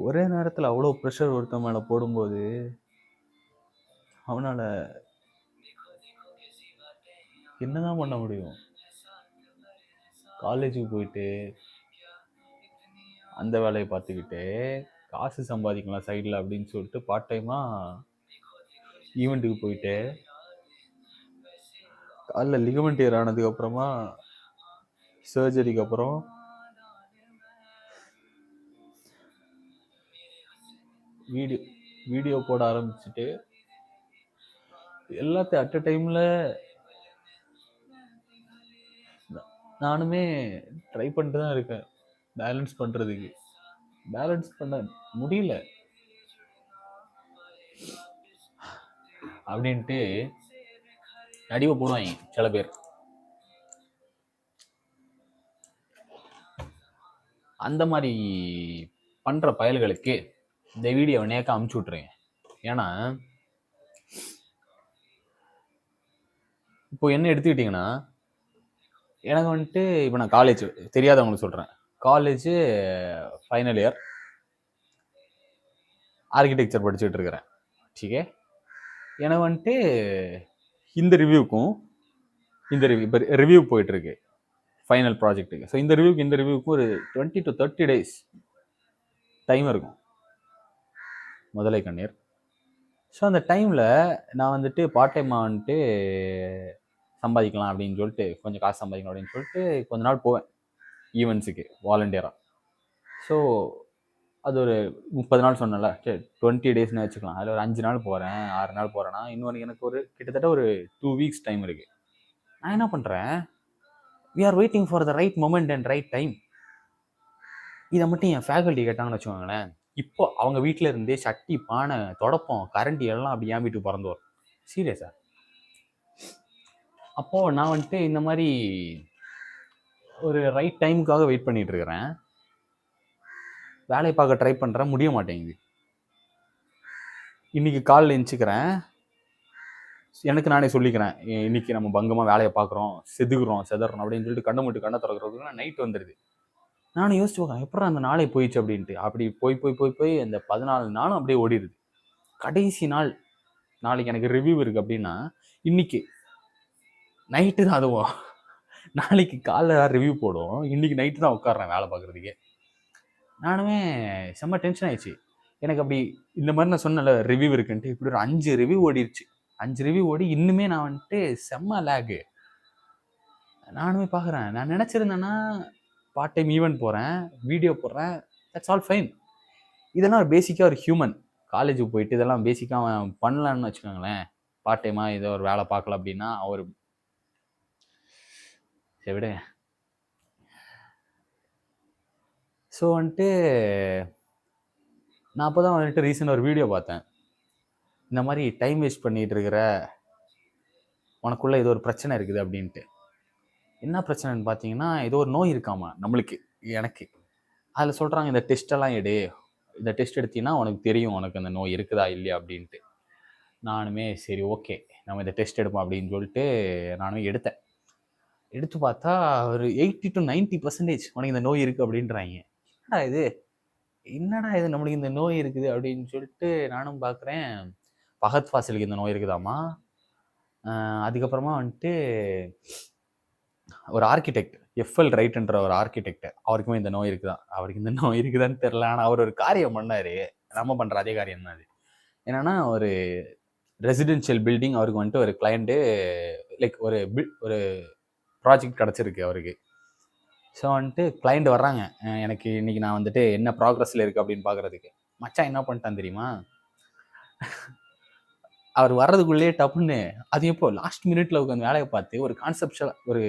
ஒரே நேரத்துல அவ்வளோ ப்ரெஷர் ஒருத்தன் மேல போடும்போது, அவனால என்னதான் பண்ண முடியும்? காலேஜுக்கு போயிட்டு, அந்த வேலைய பார்த்துக்கிட்டு, காசு சம்பாதிக்கலாம் சைடுல அப்படின்னு சொல்லிட்டு பார்ட் டைமா ஈவென்ட்டுக்கு போயிட்டு, கால்ல லிகமெண்ட் டேர் ஆனதுக்கு அப்புறமா சர்ஜரிக்கு அப்புறம் வீடியோ போட ஆரம்பிச்சுட்டு எல்லாத்தையும் அட் அ டைம்ல நானுமே ட்ரை பண்ணிட்டு தான் இருக்கேன் பேலன்ஸ் பண்றதுக்கு. பேலன்ஸ் பண்ண முடியல அப்படின்ட்டு நடிவை போடுவாங்க சில பேர். அந்த மாதிரி பண்ற பயல்களுக்கு இந்த வீடியோவை நேக்க அமுச்சு விட்டுருங்க. ஏன்னா இப்போ என்ன எடுத்துக்கிட்டீங்கன்னா, எனக்கு வந்துட்டு இப்போ நான் காலேஜ் தெரியாதவங்களுக்கு சொல்றேன். காலேஜ் ஃபைனல் இயர் ஆர்கிடெக்சர் படிச்சுட்டு இருக்கிறேன். ஓகே, எனக்கு வந்துட்டு இந்த ரிவ்யூக்கும் இந்த ரிவ்யூ போயிட்டு இருக்கு ஃபைனல் ப்ராஜெக்ட்டுக்கு. ஸோ இந்த ரிவ்யூக்கும் ஒரு 20 to 30 days டைம் இருக்கும் முதலை கண்ணீர். ஸோ அந்த டைமில் நான் வந்துட்டு பார்ட் டைமாக வந்துட்டு சம்பாதிக்கலாம் அப்படின்னு சொல்லிட்டு, கொஞ்சம் காசு சம்பாதிக்கணும் அப்படின்னு சொல்லிட்டு கொஞ்ச நாள் போவேன் ஈவெண்ட்ஸுக்கு வாலண்டியராக. ஸோ அது ஒரு 30 நாள் சொன்னல, சரி 20 டேஸ்னு வச்சுக்கலாம். அதில் ஒரு 5 நாள் போகிறேன், 6 நாள் போகிறேன்னா இன்னொன்று எனக்கு ஒரு கிட்டத்தட்ட ஒரு 2 weeks டைம் இருக்குது. நான் என்ன பண்ணுறேன், we are waiting for the right moment and right time. இதை மட்டும் என் ஃபேக்கல்ட்டி கேட்டாங்கன்னு வச்சுக்கோங்களேன், இப்போ அவங்க வீட்டில் இருந்தே சட்டி பானை தொடப்பம் கரண்டி எல்லாம் அப்படி என் வீட்டுக்கு பிறந்து வரும். சீரியஸா. அப்போது நான் வந்துட்டு இந்த மாதிரி ஒரு ரைட் டைமுக்காக வெயிட் பண்ணிட்டு இருக்கிறேன். வேலையை பார்க்க ட்ரை பண்ணுறேன், முடிய மாட்டேங்குது. இன்னைக்கு காலில் எந்திரிச்சுக்கிறேன், எனக்கு நானே சொல்லிக்கிறேன், இன்னைக்கு நம்ம பங்கமாக வேலையை பார்க்குறோம், செதறோம் அப்படின்னு சொல்லிட்டு கண்ணை மட்டும் கண்ணை திறக்கிறதுக்கு நைட் வந்துடுது. நானும் யோசிச்சு பார்க்குறேன், எப்பறம் அந்த நாளே போயிடுச்சு அப்படின்ட்டு. அப்படி போய் அந்த 14 நாளும் அப்படியே ஓடிடுது. கடைசி நாள், நாளைக்கு எனக்கு ரிவ்யூ இருக்குது அப்படின்னா இன்னைக்கு நைட்டு தான் அதுவும். நாளைக்கு காலைல ரிவ்யூ போடும், இன்னைக்கு நைட்டு தான் உட்காடுறேன் வேலை பார்க்குறதுக்கே. நானுமே செம்ம டென்ஷன் ஆயிடுச்சு எனக்கு. அப்படி இந்த மாதிரி நான் சொன்னல ரிவ்யூ இருக்குன்ட்டு, இப்படி ஒரு 5 ரிவ்யூ ஓடிடுச்சு. 5 ரிவ்யூ ஓடி இன்னுமே நான் வந்துட்டு செம்ம லேகு. நானுமே பார்க்குறேன், நான் நினச்சிருந்தேன்னா பார்ட் டைம் ஈவெண்ட் போகிறேன், வீடியோ போடுறேன், தட்ஸ் ஆல் ஃபைன். இதெல்லாம் ஒரு பேசிக்காக ஒரு ஹியூமன் காலேஜுக்கு போயிட்டு இதெல்லாம் பேசிக்காக அவன் பண்ணலான்னு வச்சுக்கோங்களேன். பார்ட் டைமாக ஏதோ ஒரு வேலை பார்க்கல அப்படின்னா அவர் சரி விடுங்க. ஸோ வந்துட்டு நான் அப்போ தான் வந்துட்டு ரீசெண்டாக ஒரு வீடியோ பார்த்தேன். இந்த மாதிரி டைம் வேஸ்ட் பண்ணிகிட்டு இருக்கிற உனக்குள்ளே ஏதோ ஒரு பிரச்சனை இருக்குது அப்படின்ட்டு. என்ன பிரச்சனைன்னு பார்த்தீங்கன்னா, ஏதோ ஒரு நோய் இருக்காமா நம்மளுக்கு, எனக்கு. அதில் சொல்கிறாங்க, இந்த டெஸ்ட்டெல்லாம் எடு, இந்த டெஸ்ட் எடுத்தீங்கன்னா உனக்கு தெரியும் உனக்கு அந்த நோய் இருக்குதா இல்லையா அப்படின்ட்டு. நானுமே சரி ஓகே நம்ம இந்த டெஸ்ட் எடுப்போம் அப்படின்னு சொல்லிட்டு நானுமே எடுத்தேன். எடுத்து பார்த்தா ஒரு 80 to 90% உனக்கு இந்த நோய் இருக்குது அப்படின்றாங்க. என்னடா இது நம்மளுக்கு இந்த நோய் இருக்குது அப்படின்னு சொல்லிட்டு நானும் பார்க்குறேன். ஃபஹத் ஃபாசிலுக்கு இந்த நோய் இருக்குதாமா. அதுக்கப்புறமா வந்துட்டு ஒரு ஆர்கிடெக்ட், எஃப்எல் ரைட்ன்ற ஒரு ஆர்கிடெக்ட், அவருக்குமே இந்த நோய் இருக்குதான். அவருக்கு இந்த நோய் இருக்குதான்னு தெரியல. ஆனால் அவர் ஒரு காரியம் பண்ணாரு, நம்ம பண்ணுற அதே காரியம் தான் அது. என்னன்னா, ஒரு ரெசிடென்ஷியல் பில்டிங், அவருக்கு வந்துட்டு ஒரு கிளைண்ட்டு லைக் ஒரு ப்ராஜெக்ட் கிடச்சிருக்கு அவருக்கு. ஸோ வந்துட்டு கிளைண்ட் வர்றாங்க, எனக்கு இன்னைக்கு நான் வந்துட்டு என்ன ப்ராக்ரஸில் இருக்குது அப்படின்னு பார்க்குறதுக்கு. மச்சான் என்ன பண்ணிட்டான் தெரியுமா, அவர் வர்றதுக்குள்ளேயே டப்புன்னு அது எப்போ லாஸ்ட் மினிட்ல உட்காந்து வேலையை பார்த்து ஒரு கான்செப்ஷுவல் ஒரு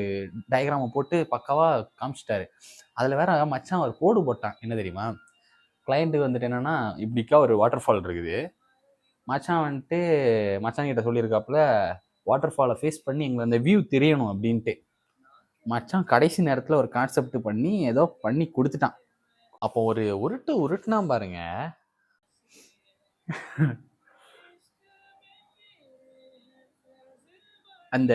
டயக்ராமை போட்டு பக்காவாக காமிச்சிட்டாரு. அதில் வேற மச்சான் அவர் கோடு போட்டான். என்ன தெரியுமா, கிளைண்ட்டுக்கு வந்துட்டு என்னன்னா, இப்படிக்கா ஒரு வாட்டர் ஃபால் இருக்குது, மச்சான் வந்துட்டு மச்சான் கிட்ட சொல்லியிருக்காப்புல வாட்டர் ஃபாலை ஃபேஸ் பண்ணி எங்களுக்கு அந்த வியூ தெரியணும் அப்படின்ட்டு. மச்சான் கடைசி நேரத்தில் ஒரு கான்செப்ட் பண்ணி ஏதோ பண்ணி கொடுத்துட்டான். அப்போ ஒரு உருட்டுனா பாருங்க. அந்த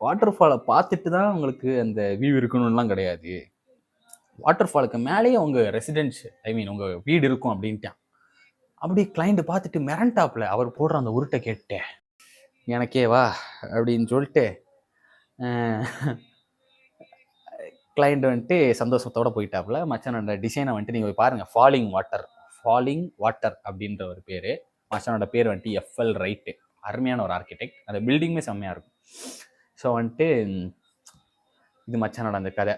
வாட்டர் ஃபாலை பார்த்துட்டு தான் உங்களுக்கு அந்த வியூ இருக்கணும்லாம் கிடையாது. வாட்டர் ஃபாலுக்கு மேலேயே உங்கள் ரெசிடென்ஸ் உங்கள் வீடு இருக்கும் அப்படின்ட்டான். அப்படி கிளைண்ட் பார்த்துட்டு மிரண்டாப்ல அவர் போடுற அந்த உருட்டை கேட்டு எனக்கே வா அப்படின்னு சொல்லிட்டு கிளைண்ட் வந்துட்டு சந்தோஷத்தோட போயிட்டாப்புல. மச்சானோட டிசைனை வந்துட்டு நீங்கள் பாருங்கள், ஃபாலிங் வாட்டர் அப்படின்ற ஒரு பேர். மச்சானோட பேர் வந்துட்டு எஃப்எல் ரைட்டு. அருமையான ஒரு ஆர்கிடெக்ட். அந்த பில்டிங்குமே செம்மையாக இருக்கும். ஸோ வந்துட்டு இது மச்சானோட அந்த கதை.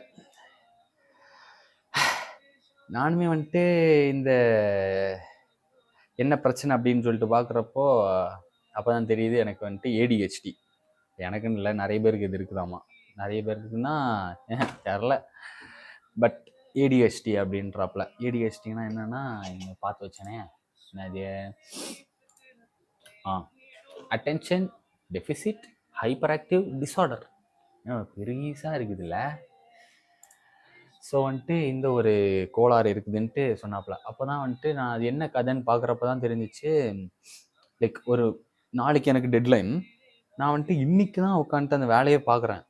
நானுமே வந்துட்டு இந்த என்ன பிரச்சனை அப்படின்னு சொல்லிட்டு பார்க்குறப்போ அப்போ தான் தெரியுது எனக்கு வந்துட்டு ஏடிஹெச்டி. எனக்குன்னு இல்லை, நிறைய பேருக்கு இது இருக்குதாமா. நிறைய பேருக்குன்னா தெரில, பட் ஏடிஹெச்டி அப்படின்றாப்புல. ஏடிஹெச்டினா என்னன்னா இங்கே பார்த்து வச்சேனே அது attention deficit hyper active disorder. பெருசாக இருக்குதுல்ல. ஸோ வந்துட்டு இந்த ஒரு கோளாறு இருக்குதுன்ட்டு சொன்னாப்புல. அப்போ தான் வந்துட்டு நான் அது என்ன கதைன்னு பார்க்குறப்ப தான் தெரிஞ்சிச்சு. லைக் ஒரு நாளைக்கு எனக்கு டெட்லைன். நான் வந்துட்டு இன்றைக்கி தான் உட்காந்துட்டு அந்த வேலையை பார்க்குறேன்.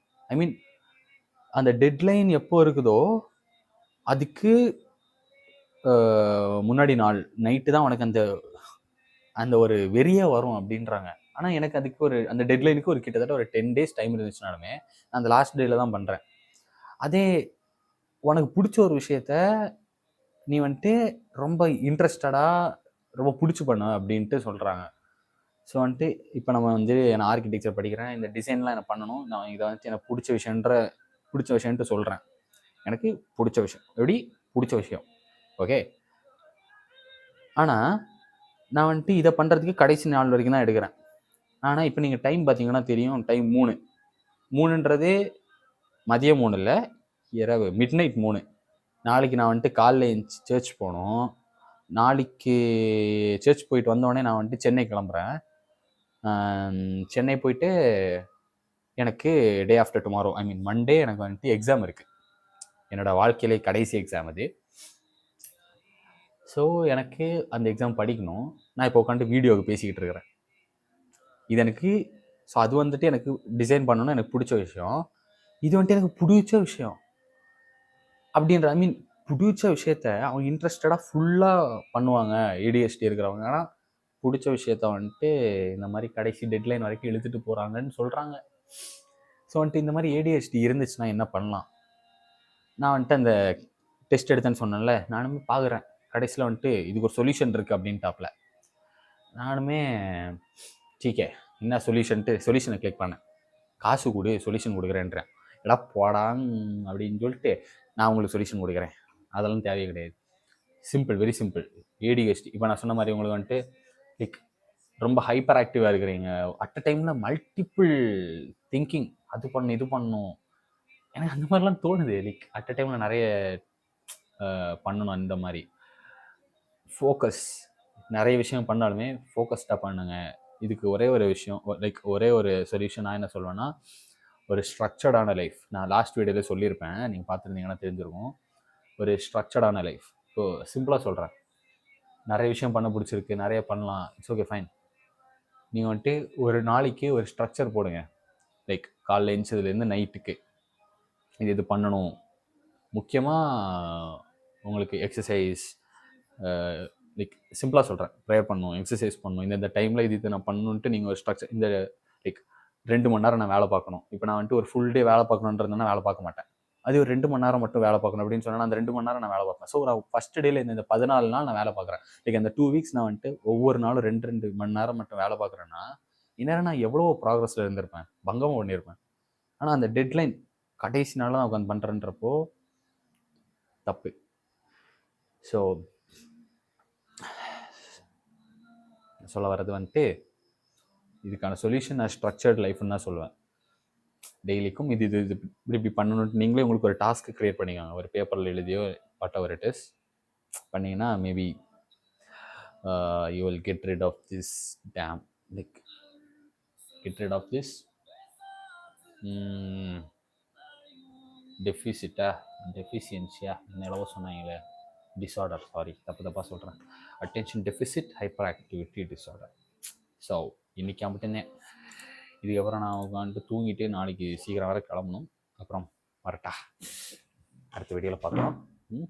அந்த டெட்லைன் எப்போ இருக்குதோ அதுக்கு முன்னாடி நாள் நைட்டு தான் உனக்கு அந்த அந்த ஒரு வெறியே வரும் அப்படின்றாங்க. ஆனால் எனக்கு அதுக்கு அந்த டெட்லைனுக்கு ஒரு கிட்டத்தட்ட ஒரு 10 days டைம் இருந்துச்சுனாலுமே நான் அந்த லாஸ்ட் டேயில் தான் பண்ணுறேன். அதே உனக்கு பிடிச்ச ஒரு விஷயத்த நீ வந்துட்டு ரொம்ப இன்ட்ரெஸ்டடாக ரொம்ப பிடிச்சி பண்ண அப்படின்ட்டு சொல்கிறாங்க. ஸோ வந்துட்டு இப்போ நம்ம நான் ஆர்கிடெக்சர் படிக்கிறேன், இந்த டிசைன்லாம் எனக்கு பண்ணணும், நான் இதை வந்துட்டு எனக்கு பிடிச்ச விஷயன்ட்டு சொல்கிறேன். எனக்கு பிடிச்ச விஷயம், எப்படி பிடிச்ச விஷயம், ஓகே. ஆனால் நான் வந்துட்டு இதை பண்ணுறதுக்கு கடைசி நாள் வரைக்கும் தான் எடுக்கிறேன். ஆனால் இப்போ நீங்கள் டைம் பார்த்தீங்கன்னா தெரியும், டைம் 3 மதியம் 3 இல்லை, இரவு மிட்நைட் 3. நாளைக்கு நான் வந்துட்டு காலைல எழுந்துச்சி சர்ச் போகணும். நாளைக்கு சர்ச் போயிட்டு வந்தோடனே நான் வந்துட்டு சென்னை கிளம்புறேன். சென்னை போயிட்டு எனக்கு டே ஆஃப்டர் டுமாரோ மண்டே எனக்கு வந்துட்டு எக்ஸாம் இருக்குது. என்னோடய வாழ்க்கையிலே கடைசி எக்ஸாம் அது. ஸோ எனக்கு அந்த எக்ஸாம் படிக்கணும். நான் இப்போ உட்காந்து வீடியோவுக்கு பேசிக்கிட்டு இருக்கிறேன். இது எனக்கு ஸோ அது வந்துட்டு எனக்கு டிசைன் பண்ணணும்னு எனக்கு பிடிச்ச விஷயம். இது வந்துட்டு எனக்கு பிடிச்ச விஷயம் அப்படின்ற பிடிச்ச விஷயத்த அவங்க இன்ட்ரெஸ்டடாக ஃபுல்லாக பண்ணுவாங்க ஏடிஹெச்டி இருக்கிறவங்க. ஆனால் பிடிச்ச விஷயத்த வந்துட்டு இந்த மாதிரி கடைசி டெட்லைன் வரைக்கும் இழுத்துட்டு போகிறாங்கன்னு சொல்கிறாங்க. ஸோ வந்துட்டு இந்த மாதிரி ஏடிஹெச்டி இருந்துச்சுன்னா என்ன பண்ணலாம்? நான் வந்துட்டு அந்த டெஸ்ட் எடுத்தேன்னு சொன்னேன்ல, நானுமே பார்க்குறேன். கடைசியில் வந்துட்டு இதுக்கு ஒரு சொல்யூஷன் இருக்குது அப்படின்ட்டாப்புல. நானுமே சீக்கே என்ன சொல்யூஷனை கிளிக் பண்ணேன். காசு கொடு, சொல்யூஷன் கொடுக்குறேன்றேன். எடா போடாங் அப்படின்னு சொல்லிட்டு நான் உங்களுக்கு சொல்யூஷன் கொடுக்குறேன். அதெல்லாம் தேவையே கிடையாது. Simple, very simple. ஏடிஹெச்டி இப்போ நான் சொன்ன மாதிரி உங்களுக்கு வந்துட்டு லைக் ரொம்ப ஹைப்பர் ஆக்டிவாக இருக்கிறீங்க, அட் அ டைமில் மல்டிப்புள் திங்கிங், அது பண்ணணும் இது பண்ணணும், எனக்கு அந்த மாதிரிலாம் தோணுது. லைக் அட் அ டைமில் நிறைய பண்ணணும். அந்த மாதிரி ஃபோக்கஸ், நிறைய விஷயம் பண்ணாலுமே ஃபோக்கஸ்டாக பண்ணுங்க. இதுக்கு ஒரே ஒரு விஷயம், லைக் ஒரே ஒரு சொல்யூஷன் நான் என்ன சொல்வேன்னா, ஒரு ஸ்ட்ரக்சர்டான லைஃப். நான் லாஸ்ட் வீடியோவில் சொல்லியிருப்பேன், நீங்கள் பார்த்துருந்தீங்கன்னா தெரிஞ்சிருக்கும். ஒரு ஸ்ட்ரக்சர்டான லைஃப். ஸோ சிம்பிளாக சொல்கிறேன், நிறைய விஷயம் பண்ண பிடிச்சிருக்கு, நிறைய பண்ணலாம், இட்ஸ் ஓகே ஃபைன். நீங்கள் வந்துட்டு ஒரு நாளைக்கு ஒரு ஸ்ட்ரக்சர் போடுங்க. லைக் காலைல எழுந்ததுலேருந்து நைட்டுக்கு இது பண்ணணும். முக்கியமாக உங்களுக்கு எக்ஸசைஸ், லைக் சிம்பிளாக சொல்கிறேன், ப்ரேயர் பண்ணணும், எக்ஸசைஸ் பண்ணணும், இந்த டைமில் இது நான் பண்ணணுன்ட்டு நீங்கள் ஒரு ஸ்ட்ரக்சர். இந்த லைக் 2 மணி நேரம் நான் வேலை பார்க்கணும். இப்போ நான் வந்துட்டு ஒரு ஃபுல் டே வேலை பார்க்கணுன்றதுனா வேலை பார்க்க மாட்டேன். அது ஒரு 2 மணி நேரம் மட்டும் வேலை பார்க்கணும் அப்படின்னு சொன்னால் அந்த 2 மணி நேரம் நான் வேலை பார்ப்பேன். ஸோ நான் ஃபஸ்ட் டேல இந்த 14 நாள் நான் வேலை பார்க்குறேன். லைக் அந்த 2 weeks நான் வந்துட்டு ஒவ்வொரு நாளும் 2 மணி நேரம் மட்டும் வேலை பார்க்குறேன்னா இந்நேரம் நான் எவ்வளோ ப்ராக்ரஸில் இருந்திருப்பேன், பங்கமாக பண்ணியிருப்பேன். ஆனால் அந்த டெட்லைன் கடைசி நாள் தான் உட்காந்து பண்ணுறன்றப்போ தப்பு. ஸோ சொல்ல வர்றது வந்துட்டு இதுக்கான சொல்யூஷன் நான் ஸ்ட்ரக்சர்ட் லைஃப்னு தான் சொல்லுவேன். டெய்லிக்கும் இது இப்படி பண்ணணுன்ட்டு நீங்களே உங்களுக்கு ஒரு டாஸ்க்கு க்ரியேட் பண்ணிக்கோங்க. ஒரு பேப்பரில் எழுதியோ வாட் எவர் இட் இஸ் பண்ணிங்கன்னா maybe you will get rid of this like get rid of this டெஃபிஷியன்சியா என்னளவோ சொன்னாங்களே, டிஸார்டர், சாரி தப்பாக சொல்கிறேன், attention deficit hyperactivity disorder. So இன்றைக்கி மட்டும்தான். இதுக்கப்புறம் நான் உட்காந்துட்டு தூங்கிட்டு நாளைக்கு சீக்கிரம் வர கிளம்பணும். அப்புறம் வரட்டா, அடுத்த வீடியோவில் பார்க்கலாம். ம்